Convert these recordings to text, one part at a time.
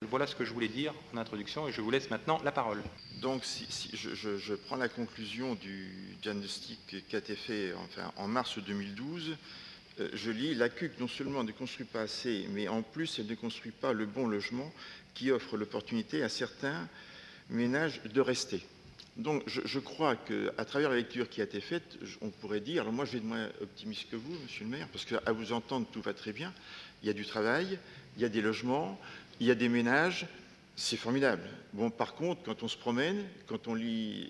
Voilà ce que je voulais dire en introduction et je vous laisse maintenant la parole. Donc, si je prends la conclusion du diagnostic qui a été fait en mars 2012, je lis: la CUC non seulement ne construit pas assez, mais en plus elle ne construit pas le bon logement qui offre l'opportunité à certains ménages de rester. Donc je crois qu'à travers la lecture qui a été faite, on pourrait dire, alors moi je vais être moins optimiste que vous, monsieur le maire, parce qu'à vous entendre tout va très bien, il y a du travail, il y a des logements, il y a des ménages, c'est formidable. Bon, par contre, quand on se promène, quand on lit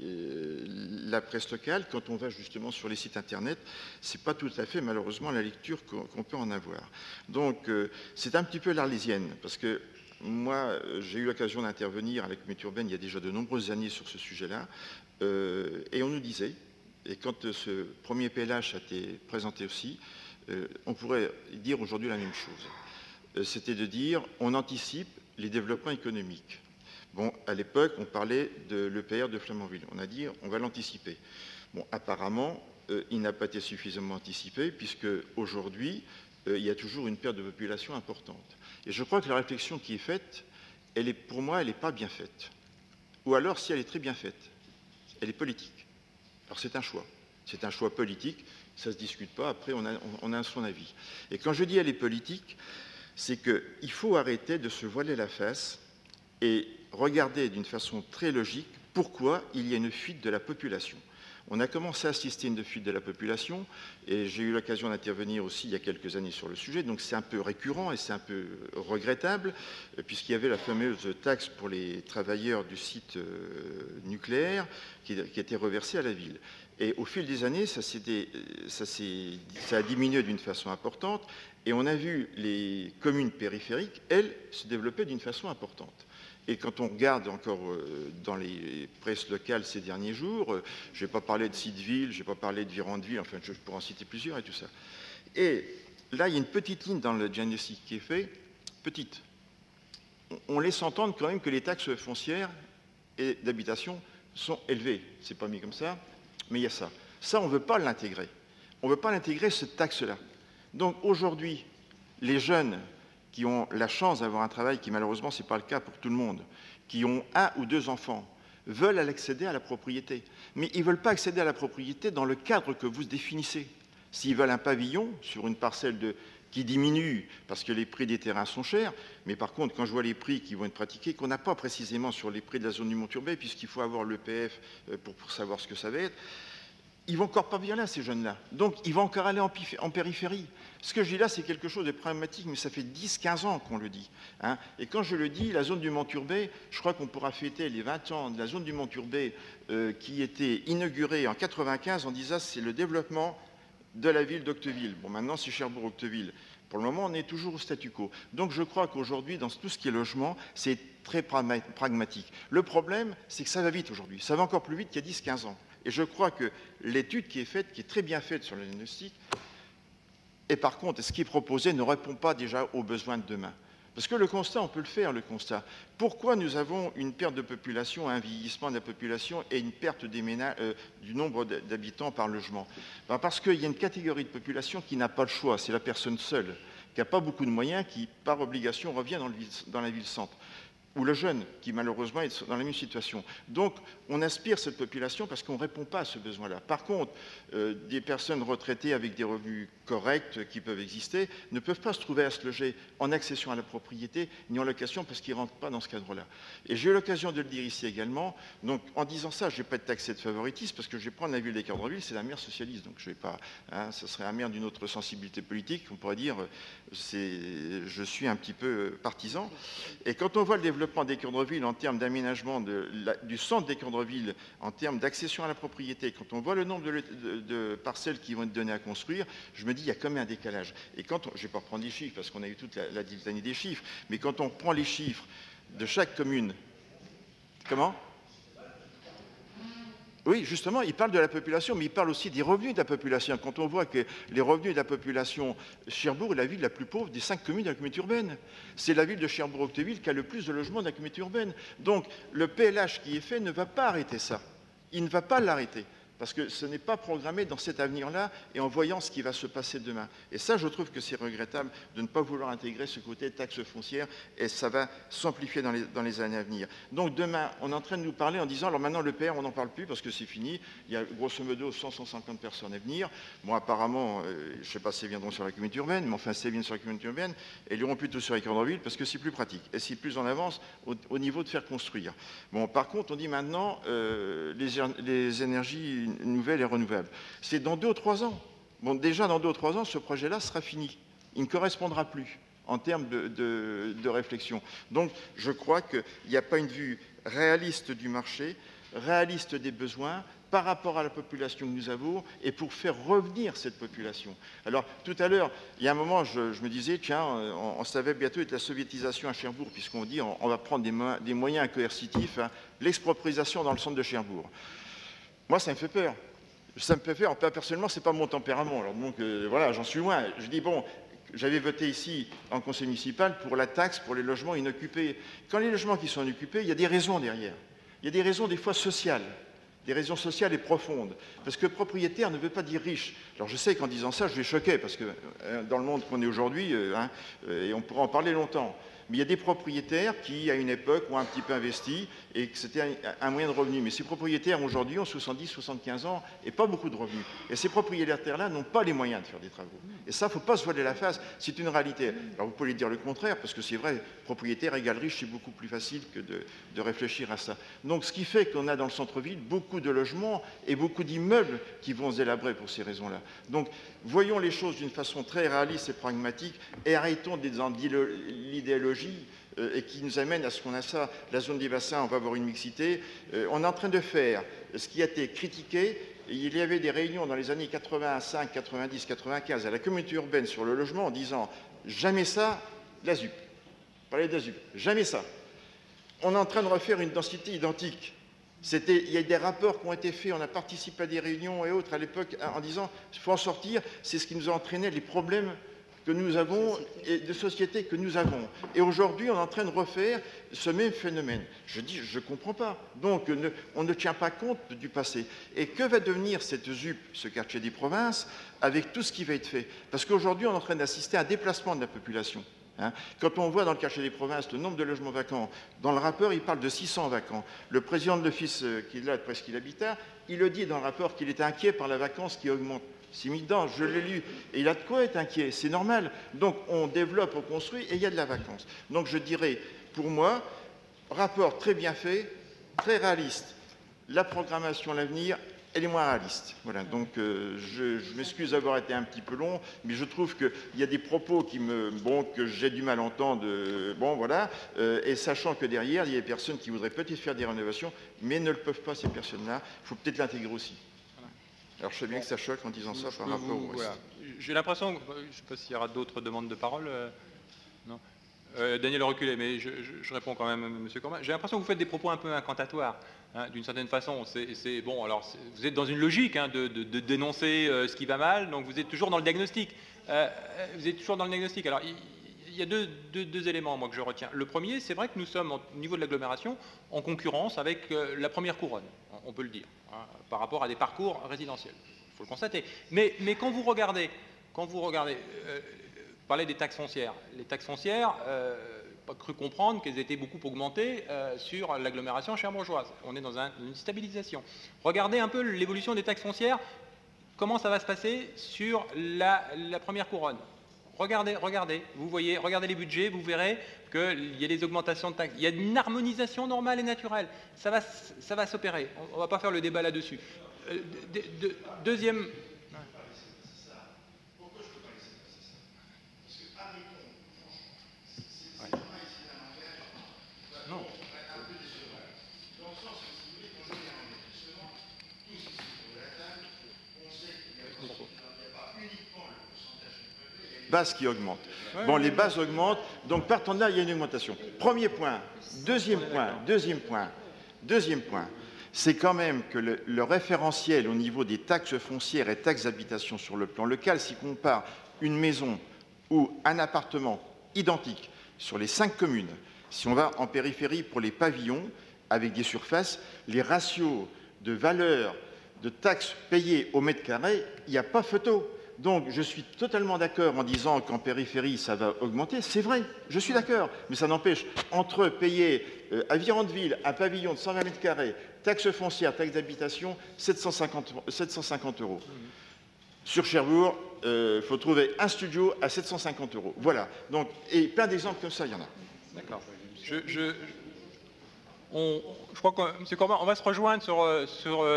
la presse locale, quand on va justement sur les sites internet, c'est pas tout à fait malheureusement la lecture qu'on peut en avoir. Donc c'est un petit peu l'arlésienne, parce que moi, j'ai eu l'occasion d'intervenir avec Communauté Urbaine il y a déjà de nombreuses années sur ce sujet-là, et on nous disait, et quand ce premier PLH a été présenté aussi, on pourrait dire aujourd'hui la même chose. C'était de dire, on anticipe les développements économiques. Bon, à l'époque, on parlait de l'EPR de Flamanville. On a dit, on va l'anticiper. Bon, apparemment, il n'a pas été suffisamment anticipé, puisque aujourd'hui, il y a toujours une perte de population importante. Et je crois que la réflexion qui est faite, pour moi, elle n'est pas bien faite. Ou alors, si elle est très bien faite, elle est politique. Alors c'est un choix. C'est un choix politique, ça ne se discute pas, après on a son avis. Et quand je dis elle est politique, c'est qu'il faut arrêter de se voiler la face et regarder d'une façon très logique pourquoi il y a une fuite de la population. On a commencé à assister à une fuite de la population, et j'ai eu l'occasion d'intervenir aussi il y a quelques années sur le sujet, donc c'est un peu récurrent et c'est un peu regrettable, puisqu'il y avait la fameuse taxe pour les travailleurs du site nucléaire qui était reversée à la ville. Et au fil des années, ça a diminué d'une façon importante, et on a vu les communes périphériques, elles, se développer d'une façon importante. Et quand on regarde encore dans les presses locales ces derniers jours, je ne vais pas parler de Sitteville, je ne vais pas parler de Virandeville, enfin je pourrais en citer plusieurs et tout ça. Et là, il y a une petite ligne dans le diagnostic qui est fait, petite. On laisse entendre quand même que les taxes foncières et d'habitation sont élevées. C'est pas mis comme ça, mais il y a ça. Ça, on ne veut pas l'intégrer. On ne veut pas l'intégrer, cette taxe-là. Donc aujourd'hui, les jeunes qui ont la chance d'avoir un travail, qui malheureusement ce n'est pas le cas pour tout le monde, qui ont 1 ou 2 enfants, veulent accéder à la propriété. Mais ils ne veulent pas accéder à la propriété dans le cadre que vous définissez. S'ils veulent un pavillon sur une parcelle qui diminue parce que les prix des terrains sont chers, mais par contre, quand je vois les prix qui vont être pratiqués, qu'on n'a pas précisément sur les prix de la zone du Mont-Turbet, puisqu'il faut avoir l'EPF pour savoir ce que ça va être, ils vont encore pas bien là, ces jeunes-là. Donc, ils vont encore aller en périphérie. Ce que je dis là, c'est quelque chose de pragmatique, mais ça fait 10-15 ans qu'on le dit. Hein. Et quand je le dis, la zone du Mont-Turbet, je crois qu'on pourra fêter les 20 ans de la zone du Mont-Turbet qui était inaugurée en 1995 en disant c'est le développement de la ville d'Octeville. Bon, maintenant, c'est Cherbourg-Octeville. Pour le moment, on est toujours au statu quo. Donc, je crois qu'aujourd'hui, dans tout ce qui est logement, c'est très pragmatique. Le problème, c'est que ça va vite aujourd'hui. Ça va encore plus vite qu'il y a 10-15 ans. Et je crois que l'étude qui est faite, qui est très bien faite sur le diagnostic, et par contre, ce qui est proposé ne répond pas déjà aux besoins de demain. Parce que le constat, on peut le faire, le constat. Pourquoi nous avons une perte de population, un vieillissement de la population et une perte du nombre d'habitants par logement? Parce qu'il y a une catégorie de population qui n'a pas le choix, c'est la personne seule, qui n'a pas beaucoup de moyens, qui par obligation revient dans la ville-centre. Ou le jeune, qui malheureusement est dans la même situation. Donc, on aspire cette population parce qu'on ne répond pas à ce besoin-là. Par contre, des personnes retraitées avec des revenus corrects qui peuvent exister ne peuvent pas se trouver à se loger en accession à la propriété ni en location parce qu'ils ne rentrent pas dans ce cadre-là. Et j'ai eu l'occasion de le dire ici également. Donc, en disant ça, je ne vais pas être taxé de favoritisme parce que je vais prendre la ville d'Équeurdreville, c'est la maire socialiste. Donc, je ne vais pas... Hein, ça serait la maire d'une autre sensibilité politique. On pourrait dire, je suis un petit peu partisan. Et quand on voit le développement d'Équeurdreville en termes d'aménagement du centre d'Équeurdreville, en termes d'accession à la propriété, quand on voit le nombre de parcelles qui vont être données à construire, je me dis, il y a quand même un décalage. Et quand je ne vais pas reprendre les chiffres, parce qu'on a eu toute la litanie des chiffres, mais quand on prend les chiffres de chaque commune... Comment ? Oui, justement, il parle de la population, mais il parle aussi des revenus de la population. Quand on voit que les revenus de la population, Cherbourg est la ville la plus pauvre des 5 communes de la communauté urbaine. C'est la ville de Cherbourg-Octeville qui a le plus de logements de la communauté urbaine. Donc, le PLH qui est fait ne va pas arrêter ça. Il ne va pas l'arrêter. parce que ce n'est pas programmé dans cet avenir-là et en voyant ce qui va se passer demain. Et ça, je trouve que c'est regrettable de ne pas vouloir intégrer ce côté taxe foncière, et ça va s'amplifier dans les années à venir. Donc demain, on est en train de nous parler en disant, alors maintenant l'EPR, on n'en parle plus parce que c'est fini, il y a grosso modo 100-150 personnes à venir. Bon, apparemment, je ne sais pas si elles viendront sur la communauté urbaine, mais enfin, si elles viennent sur la communauté urbaine, elles iront plutôt sur les cœurs de ville parce que c'est plus pratique et c'est plus en avance au niveau de faire construire. Bon, par contre, on dit maintenant les énergies nouvelles et renouvelables. C'est dans 2 ou 3 ans. Bon, déjà, dans 2 ou 3 ans, ce projet-là sera fini. Il ne correspondra plus en termes de réflexion. Donc, je crois qu'il n'y a pas une vue réaliste du marché, réaliste des besoins, par rapport à la population que nous avons et pour faire revenir cette population. Alors, tout à l'heure, il y a un moment, je me disais, tiens, on savait bientôt être la soviétisation à Cherbourg, puisqu'on dit on va prendre des moyens coercitifs, hein, l'expropriation dans le centre de Cherbourg. Moi, ça me fait peur. Ça me fait peur. Personnellement, ce n'est pas mon tempérament. Alors, donc, voilà, j'en suis loin. Je dis, bon, j'avais voté ici, en conseil municipal, pour la taxe pour les logements inoccupés. Quand les logements qui sont inoccupés, il y a des raisons derrière. Il y a des raisons, des fois, sociales. Des raisons sociales et profondes. Parce que propriétaire ne veut pas dire riche. Alors je sais qu'en disant ça, je vais choquer, parce que dans le monde qu'on est aujourd'hui, et on pourra en parler longtemps, mais il y a des propriétaires qui, à une époque, ont un petit peu investi et que c'était un moyen de revenu. Mais ces propriétaires, aujourd'hui, ont 70, 75 ans et pas beaucoup de revenus. Et ces propriétaires-là n'ont pas les moyens de faire des travaux. Et ça, il ne faut pas se voiler la face, c'est une réalité. Alors vous pouvez dire le contraire, parce que c'est vrai, propriétaire égale riche, c'est beaucoup plus facile que de réfléchir à ça. Donc ce qui fait qu'on a dans le centre-ville beaucoup de logements et beaucoup d'immeubles qui vont se délabrer pour ces raisons-là. Donc voyons les choses d'une façon très réaliste et pragmatique et arrêtons dans l'idéologie et qui nous amène à ce qu'on a ça, la zone des bassins, on va avoir une mixité. On est en train de faire ce qui a été critiqué. Il y avait des réunions dans les années 85, 90, 95 à la communauté urbaine sur le logement en disant jamais ça, la ZUP. Parler de la ZUP, jamais ça. On est en train de refaire une densité identique. Il y a des rapports qui ont été faits, on a participé à des réunions et autres à l'époque en disant il faut en sortir, c'est ce qui nous a entraîné les problèmes que nous avons et de société que nous avons. Et aujourd'hui, on est en train de refaire ce même phénomène. Je dis, je ne comprends pas. Donc, on ne tient pas compte du passé. Et que va devenir cette ZUP, ce quartier des provinces, avec tout ce qui va être fait? Parce qu'aujourd'hui, on est en train d'assister à un déplacement de la population. Hein. Quand on voit dans le quartier des provinces le nombre de logements vacants, dans le rapport, il parle de 600 vacants. Le président de l'office qui est là, de Presqu'île Habitat, il le dit dans le rapport qu'il est inquiet par la vacance qui augmente. C'est mis dedans, je l'ai lu, et il a de quoi être inquiet, c'est normal. Donc on développe, on construit, et il y a de la vacance. Donc je dirais, pour moi, rapport très bien fait, très réaliste. La programmation à l'avenir, elle est moins réaliste. Voilà, donc je m'excuse d'avoir été un petit peu long, mais je trouve qu'il y a des propos que j'ai du mal à entendre, et sachant que derrière, il y a des personnes qui voudraient peut-être faire des rénovations, mais ne le peuvent pas, ces personnes-là, il faut peut-être l'intégrer aussi. Alors je sais bien que ça choque en disant ça par rapport au reste. Voilà. J'ai l'impression, je ne sais pas s'il y aura d'autres demandes de parole. Non. Daniel a reculé, mais je réponds quand même, M. Cormin. J'ai l'impression que vous faites des propos un peu incantatoires, hein, d'une certaine façon. Bon, alors, vous êtes dans une logique hein, de dénoncer ce qui va mal, donc vous êtes toujours dans le diagnostic. Alors, il y a deux éléments, moi, que je retiens. Le premier, c'est vrai que nous sommes, au niveau de l'agglomération, en concurrence avec la première couronne, on peut le dire, hein, par rapport à des parcours résidentiels. Il faut le constater. Mais quand vous regardez, parler des taxes foncières. Les taxes foncières, pas cru comprendre qu'elles étaient beaucoup augmentées sur l'agglomération cherbourgeoise. On est dans une stabilisation. Regardez un peu l'évolution des taxes foncières, comment ça va se passer sur la première couronne. Regardez, vous voyez, regardez les budgets, vous verrez qu'il y a des augmentations de taxes. Il y a une harmonisation normale et naturelle. Ça va s'opérer. On ne va pas faire le débat là-dessus. Deuxième... Bases qui augmentent. Bon, les bases augmentent, donc partant de là, il y a une augmentation. Premier point. Deuxième point, c'est quand même que le référentiel au niveau des taxes foncières et taxes d'habitation sur le plan local, si on compare une maison ou un appartement identique sur les 5 communes, si on va en périphérie pour les pavillons, avec des surfaces, les ratios de valeur de taxes payées au mètre carré, il n'y a pas photo. Donc, je suis totalement d'accord en disant qu'en périphérie, ça va augmenter. C'est vrai, je suis d'accord. Mais ça n'empêche, entre payer à Virandeville un pavillon de 120 mètres carrés, taxes foncières, taxes d'habitation, 750 euros. Sur Cherbourg, il faut trouver un studio à 750 euros. Voilà. Donc, et plein d'exemples comme ça, il y en a. D'accord. Je crois que, M. Corbin, on va se rejoindre sur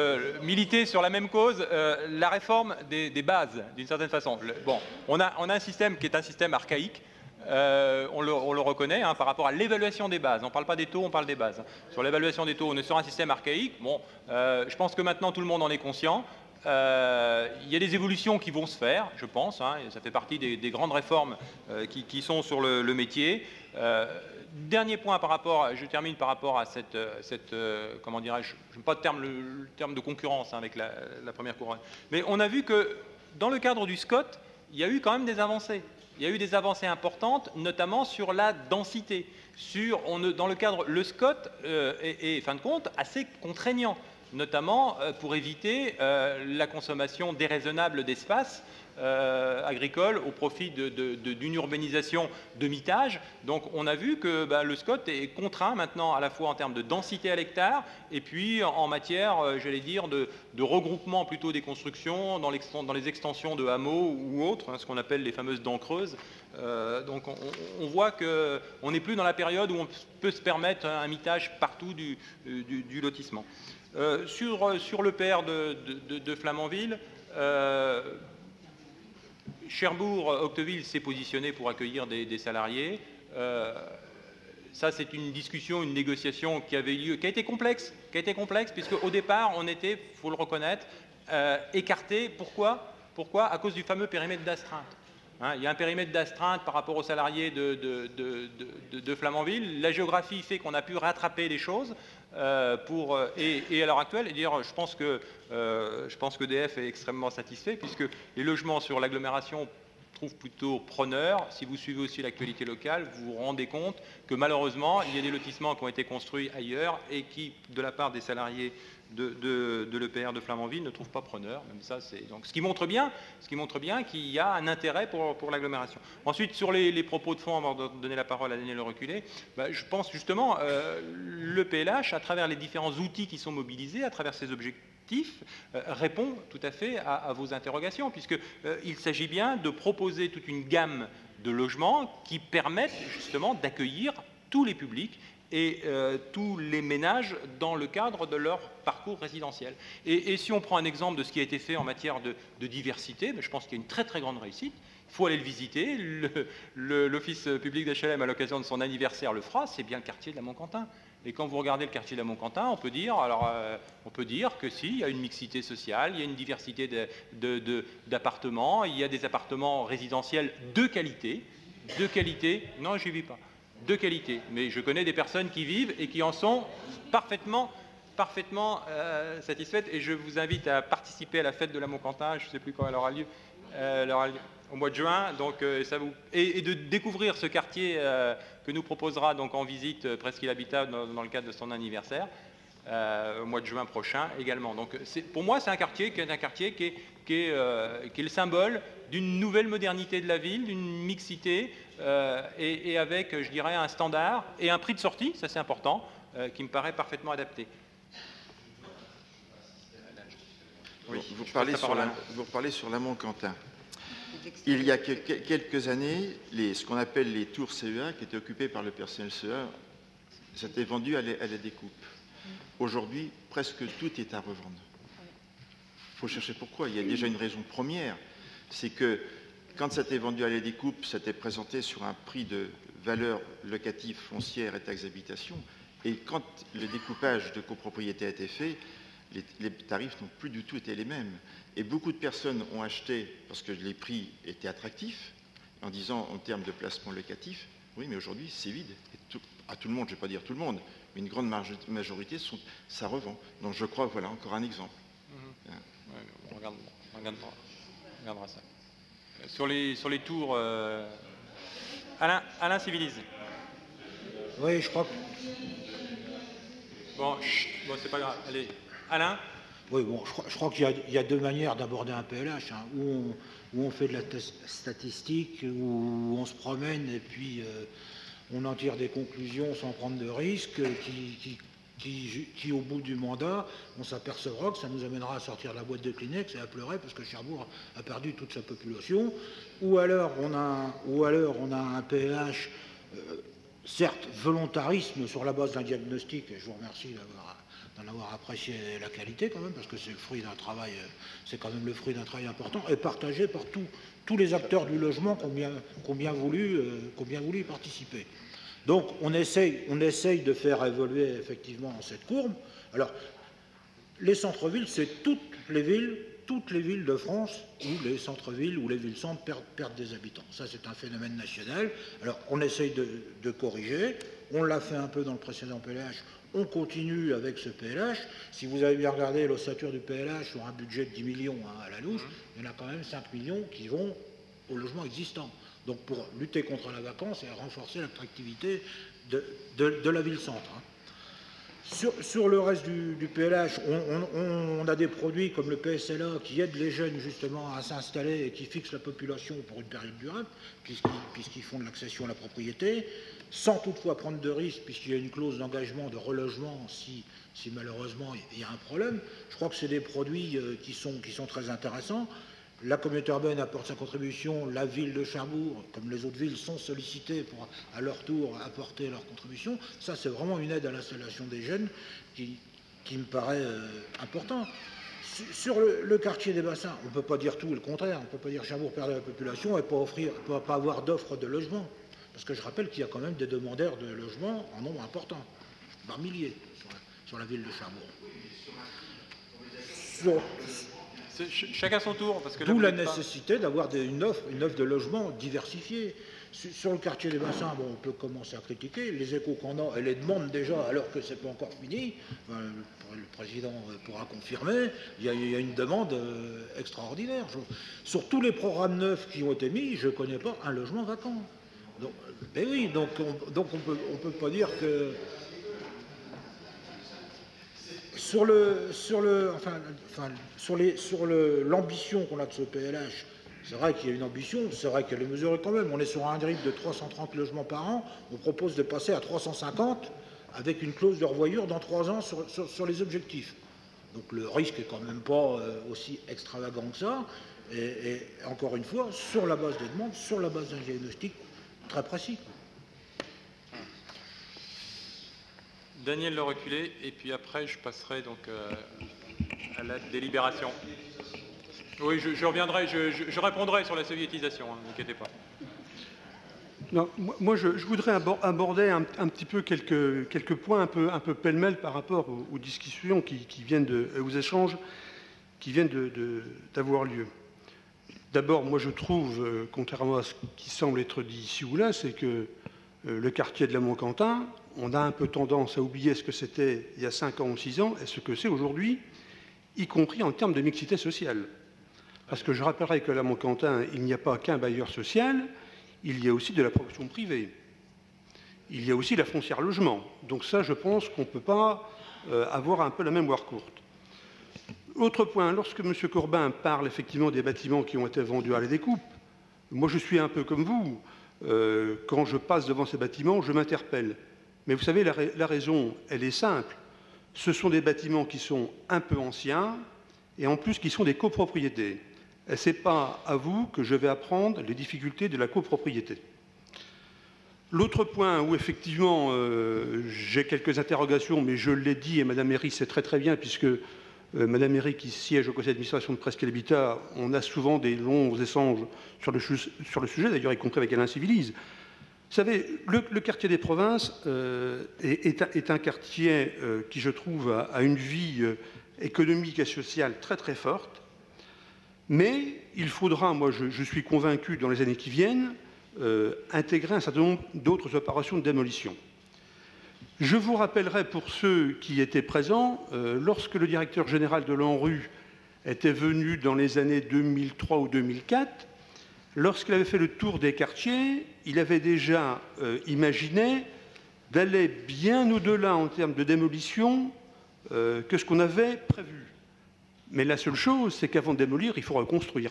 militer sur la même cause, la réforme des bases, d'une certaine façon. Bon, on a un système qui est un système archaïque, on le reconnaît, hein, par rapport à l'évaluation des bases. On ne parle pas des taux, on parle des bases. Sur l'évaluation des taux, on est sur un système archaïque. Bon, je pense que maintenant tout le monde en est conscient. Il y a des évolutions qui vont se faire, je pense, hein, et ça fait partie des grandes réformes qui sont sur le métier. Dernier point par rapport, je termine par rapport à cette comment dirais-je, je n'aime pas le terme de concurrence hein, avec la première couronne, mais on a vu que dans le cadre du SCOT, il y a eu quand même des avancées. Il y a eu des avancées importantes, notamment sur la densité. Dans le cadre, le SCOT est, fin de compte, assez contraignant, notamment pour éviter la consommation déraisonnable d'espace agricole au profit d'une urbanisation de mitage. Donc on a vu que le SCOT est contraint maintenant à la fois en termes de densité à l'hectare et puis en matière, j'allais dire, de regroupement plutôt des constructions dans les extensions de hameaux ou autres, hein, ce qu'on appelle les fameuses dents creuses. Donc on voit qu'on n'est plus dans la période où on peut se permettre un mitage partout du lotissement. Sur le PR de Flamanville, Cherbourg, Octeville s'est positionné pour accueillir des salariés. Ça, c'est une discussion, une négociation qui avait lieu, qui a été complexe, puisque au départ, on était, il faut le reconnaître, écarté. Pourquoi ? À cause du fameux périmètre d'astreinte. Hein, il y a un périmètre d'astreinte par rapport aux salariés de Flamanville. La géographie fait qu'on a pu rattraper les choses et à l'heure actuelle, je pense que EDF est extrêmement satisfait puisque les logements sur l'agglomération trouvent plutôt preneurs. Si vous suivez aussi l'actualité locale, vous vous rendez compte que malheureusement, il y a des lotissements qui ont été construits ailleurs et qui, de la part des salariés de l'EPR de Flamanville, ne trouvent pas preneur. Même ça, donc ce qui montre bien qu'il y a un intérêt pour l'agglomération. Ensuite, sur les propos de fond, avant de donner la parole à Daniel Reculé, je pense justement le PLH, à travers les différents outils qui sont mobilisés, à travers ses objectifs, répond tout à fait à vos interrogations, puisqu'il s'agit bien de proposer toute une gamme de logements qui permettent justement d'accueillir tous les publics et tous les ménages dans le cadre de leur parcours résidentiel. Et si on prend un exemple de ce qui a été fait en matière de diversité, je pense qu'il y a une très très grande réussite. Il faut aller le visiter. L'Office public d'HLM, à l'occasion de son anniversaire, le fera. C'est bien le quartier de la Montquentin. Et quand vous regardez le quartier de la Montquentin, on peut dire que si, il y a une mixité sociale, il y a une diversité d'appartements, il y a des appartements résidentiels de qualité. De qualité, non, j'y vis pas. De qualité. Mais je connais des personnes qui vivent et qui en sont parfaitement satisfaites. Et je vous invite à participer à la fête de la Montquentin. Je ne sais plus quand elle aura lieu. Au mois de juin. Donc, et de découvrir ce quartier que nous proposera donc en visite Presqu'île Habitat dans le cadre de son anniversaire. Au mois de juin prochain également. Donc pour moi, c'est un quartier qui est le symbole d'une nouvelle modernité de la ville, d'une mixité et avec, je dirais, un standard et un prix de sortie, ça c'est important, qui me paraît parfaitement adapté. Oui, vous parlez sur la Montquentin. Il y a quelques années, ce qu'on appelle les tours CEA, qui étaient occupées par le personnel CEA, c'était vendu à la découpe. Aujourd'hui, presque tout est à revendre. Il faut chercher pourquoi. Il y a déjà une raison première, c'est que quand ça était vendu à la découpe, c'était présenté sur un prix de valeur locative foncière et taxes d'habitation. Et quand le découpage de copropriété a été fait, les tarifs n'ont plus du tout été les mêmes. Et beaucoup de personnes ont acheté parce que les prix étaient attractifs, en disant en termes de placement locatif, oui, mais aujourd'hui c'est vide. Et à tout le monde, je ne vais pas dire tout le monde, mais une grande majorité, ça revend. Donc je crois, voilà, encore un exemple. Ouais, on regardera ça. Sur les tours, Alain Civilise. Oui, je crois que... Bon, c'est pas grave. Allez, Alain. Oui, bon, je crois qu'il y a deux manières d'aborder un PLH, hein, où on fait de la statistique, où on se promène et puis on en tire des conclusions sans prendre de risques, qui, au bout du mandat, on s'apercevra que ça nous amènera à sortir de la boîte de Kleenex et à pleurer parce que Cherbourg a perdu toute sa population, ou alors on a un PLH, certes volontarisme sur la base d'un diagnostic, et je vous remercie d'en avoir apprécié la qualité quand même, parce que c'est le fruit d'un travail, c'est quand même le fruit d'un travail important, et partagé par tous les acteurs du logement qui ont bien voulu y participer. Donc on essaye de faire évoluer effectivement cette courbe. Alors, les centres-villes, c'est toutes les villes de France où les centres-villes ou les villes-centres perdent des habitants. Ça, c'est un phénomène national. Alors, on essaye de corriger. On l'a fait un peu dans le précédent PLH. On continue avec ce PLH. Si vous avez bien regardé l'ossature du PLH sur un budget de 10 millions à la louche, il y en a quand même 5 millions qui vont au logement existant. Donc pour lutter contre la vacance et renforcer l'attractivité de la ville-centre. Sur le reste du PLH, on a des produits comme le PSLA qui aident les jeunes justement à s'installer et qui fixent la population pour une période durable, puisqu'ils font de l'accession à la propriété, sans toutefois prendre de risques, puisqu'il y a une clause d'engagement de relogement si malheureusement il y a un problème. Je crois que c'est des produits qui sont très intéressants. La communauté urbaine apporte sa contribution, la ville de Cherbourg, comme les autres villes, sont sollicitées pour, à leur tour, apporter leur contribution. Ça, c'est vraiment une aide à l'installation des jeunes qui me paraît important. Sur le quartier des bassins, on ne peut pas dire tout le contraire. On ne peut pas dire Cherbourg perd de la population et pas avoir d'offres de logement. Parce que je rappelle qu'il y a quand même des demandeurs de logement en nombre important, par milliers, sur la ville de Cherbourg. Chacun son tour. D'où la nécessité d'avoir une offre de logement diversifiée. Sur le quartier des bassins, bon, on peut commencer à critiquer. Les échos qu'on a, elle les demande déjà alors que ce n'est pas encore fini. Enfin, le président pourra confirmer. Il y a une demande extraordinaire. Sur tous les programmes neufs qui ont été mis, je ne connais pas un logement vacant. Donc, ben oui, donc on peut pas dire que... Sur l'ambition qu'on a de ce PLH, c'est vrai qu'il y a une ambition, c'est vrai qu'elle est mesurée quand même. On est sur un rythme de 330 logements par an, on propose de passer à 350 avec une clause de revoyure dans 3 ans sur les objectifs. Donc le risque est quand même pas aussi extravagant que ça. Et encore une fois, sur la base des demandes, sur la base d'un diagnostic très précis. Daniel Le Reculé, et puis après je passerai donc à la délibération. Oui, je reviendrai, je répondrai sur la soviétisation, hein, n'inquiétez pas. Non, moi je voudrais aborder un petit peu quelques points un peu pêle-mêle par rapport aux discussions aux échanges qui viennent d'avoir lieu. D'abord, moi je trouve, contrairement à ce qui semble être dit ici ou là, c'est que le quartier de la Montquentin, on a un peu tendance à oublier ce que c'était il y a 5 ans ou 6 ans et ce que c'est aujourd'hui, y compris en termes de mixité sociale. Parce que je rappellerai que la Montquentin, il n'y a pas qu'un bailleur social, il y a aussi de la promotion privée. Il y a aussi la foncière logement. Donc ça, je pense qu'on ne peut pas avoir un peu la mémoire courte. Autre point, lorsque M. Corbin parle effectivement des bâtiments qui ont été vendus à la découpe, moi je suis un peu comme vous. Quand je passe devant ces bâtiments, je m'interpelle. Mais vous savez, la raison, elle est simple. Ce sont des bâtiments qui sont un peu anciens et en plus qui sont des copropriétés. Et ce n'est pas à vous que je vais apprendre les difficultés de la copropriété. L'autre point où effectivement j'ai quelques interrogations, mais je l'ai dit et Mme Méry sait très bien, puisque Mme Méry qui siège au conseil d'administration de Presqu'île Habitat, on a souvent des longs échanges sur le sujet, d'ailleurs y compris avec Alain Civilise. Vous savez, le quartier des provinces est un quartier qui, je trouve, a une vie économique et sociale très forte, mais il faudra, moi je suis convaincu, dans les années qui viennent, intégrer un certain nombre d'autres opérations de démolition. Je vous rappellerai, pour ceux qui étaient présents, lorsque le directeur général de l'ANRU était venu dans les années 2003 ou 2004, lorsqu'il avait fait le tour des quartiers, il avait déjà imaginé d'aller bien au-delà en termes de démolition que ce qu'on avait prévu. Mais la seule chose, c'est qu'avant de démolir, il faut reconstruire.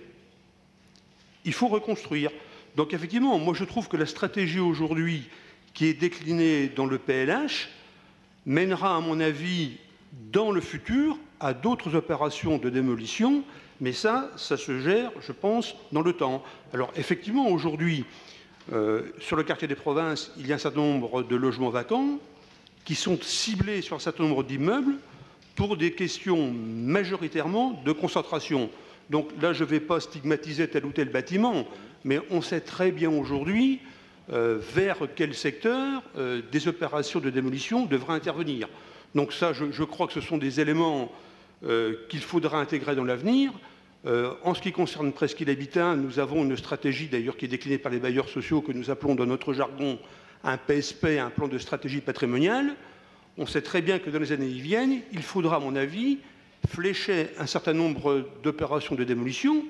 Il faut reconstruire. Donc effectivement, moi je trouve que la stratégie aujourd'hui qui est déclinée dans le PLH mènera, à mon avis, dans le futur, à d'autres opérations de démolition, mais ça se gère, je pense, dans le temps. Alors effectivement, aujourd'hui, sur le quartier des Provinces, il y a un certain nombre de logements vacants qui sont ciblés sur un certain nombre d'immeubles pour des questions majoritairement de concentration. Donc là, je ne vais pas stigmatiser tel ou tel bâtiment, mais on sait très bien aujourd'hui vers quel secteur des opérations de démolition devraient intervenir. Donc ça, je crois que ce sont des éléments qu'il faudra intégrer dans l'avenir. En ce qui concerne Presqu'île Habitat, nous avons une stratégie d'ailleurs qui est déclinée par les bailleurs sociaux que nous appelons dans notre jargon un PSP, un plan de stratégie patrimoniale. On sait très bien que dans les années qui viennent, il faudra, à mon avis, flécher un certain nombre d'opérations de démolition,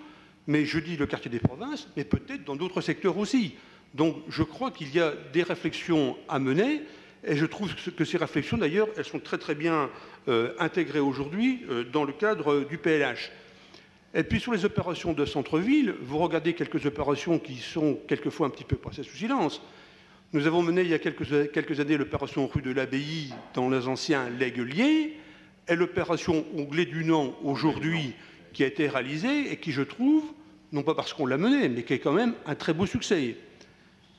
mais je dis le quartier des Provinces, mais peut-être dans d'autres secteurs aussi. Donc je crois qu'il y a des réflexions à mener, et je trouve que ces réflexions, d'ailleurs, elles sont très très bien intégrées aujourd'hui dans le cadre du PLH. Et puis sur les opérations de centre-ville, vous regardez quelques opérations qui sont quelquefois un petit peu passées sous silence. Nous avons mené il y a quelques années l'opération rue de l'Abbaye dans les anciens Legueliers, et l'opération Onglet du Nant aujourd'hui qui a été réalisée et qui, je trouve, non pas parce qu'on l'a menée, mais qui est quand même un très beau succès.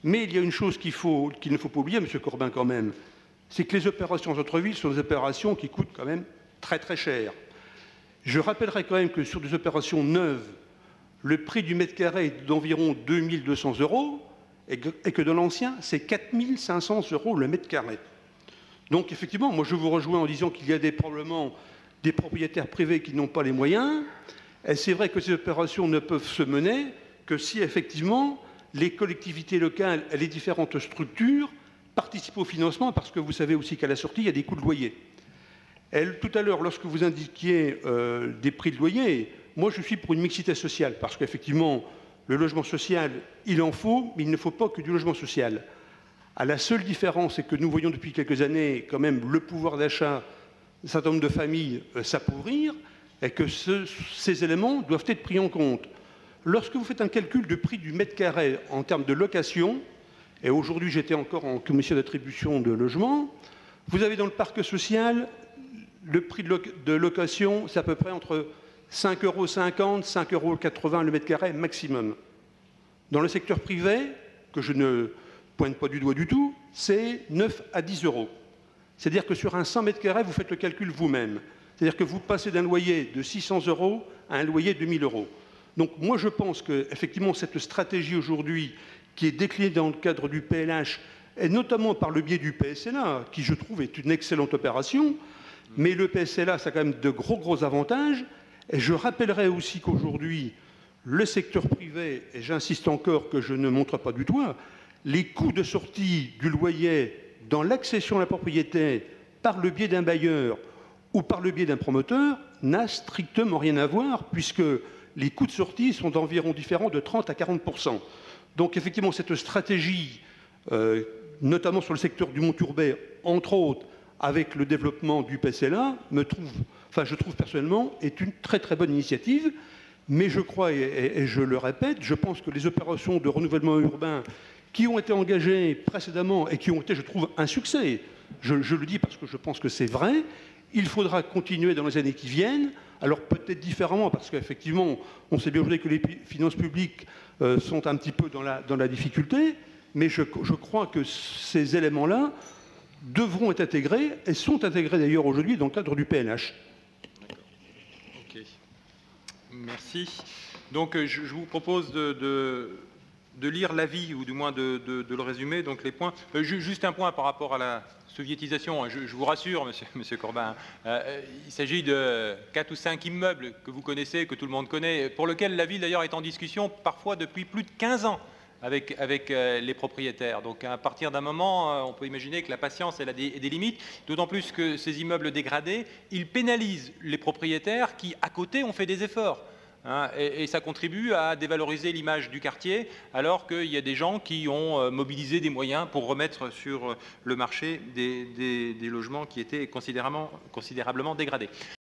Mais il y a une chose qu'il ne faut pas oublier, M. Corbin, quand même, c'est que les opérations en centre-ville sont des opérations qui coûtent quand même très très cher. Je rappellerai quand même que sur des opérations neuves, le prix du mètre carré est d'environ 2200 € et que dans l'ancien, c'est 4500 € le mètre carré. Donc effectivement, moi je vous rejoins en disant qu'il y a probablement des propriétaires privés qui n'ont pas les moyens. Et c'est vrai que ces opérations ne peuvent se mener que si effectivement les collectivités locales et les différentes structures participent au financement, parce que vous savez aussi qu'à la sortie, il y a des coûts de loyer. Tout à l'heure, lorsque vous indiquiez des prix de loyer, moi je suis pour une mixité sociale, parce qu'effectivement, le logement social, il en faut, mais il ne faut pas que du logement social. La seule différence, c'est que nous voyons depuis quelques années quand même le pouvoir d'achat d'un certain nombre de familles s'appauvrir, et que ces éléments doivent être pris en compte. Lorsque vous faites un calcul de prix du mètre carré en termes de location, et aujourd'hui j'étais encore en commission d'attribution de logement, vous avez dans le parc social, le prix de location, c'est à peu près entre 5,50 €, 5,80 € le mètre carré maximum. Dans le secteur privé, que je ne pointe pas du doigt du tout, c'est 9 à 10 €. C'est-à-dire que sur un 100 mètres carrés, vous faites le calcul vous-même. C'est-à-dire que vous passez d'un loyer de 600 € à un loyer de 1000 €. Donc moi je pense qu'effectivement cette stratégie aujourd'hui qui est déclinée dans le cadre du PLH, et notamment par le biais du PSLA, qui je trouve est une excellente opération, mais le PSLA ça a quand même de gros avantages. Et je rappellerai aussi qu'aujourd'hui, le secteur privé, et j'insiste encore que je ne montre pas du doigt, les coûts de sortie du loyer dans l'accession à la propriété par le biais d'un bailleur ou par le biais d'un promoteur n'a strictement rien à voir, puisque les coûts de sortie sont d'environ différents de 30 à 40%. Donc effectivement, cette stratégie, notamment sur le secteur du Mont-Turbet, entre autres, avec le développement du PSLA, je trouve personnellement, est une très très bonne initiative. Mais je crois, et je le répète, je pense que les opérations de renouvellement urbain qui ont été engagées précédemment et qui ont été, je trouve, un succès, je le dis parce que je pense que c'est vrai, il faudra continuer dans les années qui viennent, alors peut-être différemment, parce qu'effectivement, on sait bien aujourd'hui que les finances publiques sont un petit peu dans la difficulté, mais je crois que ces éléments-là devront être intégrés, et sont intégrés d'ailleurs aujourd'hui dans le cadre du PLH. D'accord. Ok. Merci. Donc je vous propose de lire l'avis, ou du moins de le résumer, donc les points. Juste un point par rapport à la soviétisation. Je vous rassure, monsieur Corbin, il s'agit de 4 ou 5 immeubles que vous connaissez, que tout le monde connaît, pour lesquels la ville d'ailleurs est en discussion parfois depuis plus de 15 ans avec les propriétaires. Donc à partir d'un moment, on peut imaginer que la patience elle a des limites, d'autant plus que ces immeubles dégradés, ils pénalisent les propriétaires qui, à côté, ont fait des efforts. Et ça contribue à dévaloriser l'image du quartier, alors qu'il y a des gens qui ont mobilisé des moyens pour remettre sur le marché des logements qui étaient considérablement dégradés.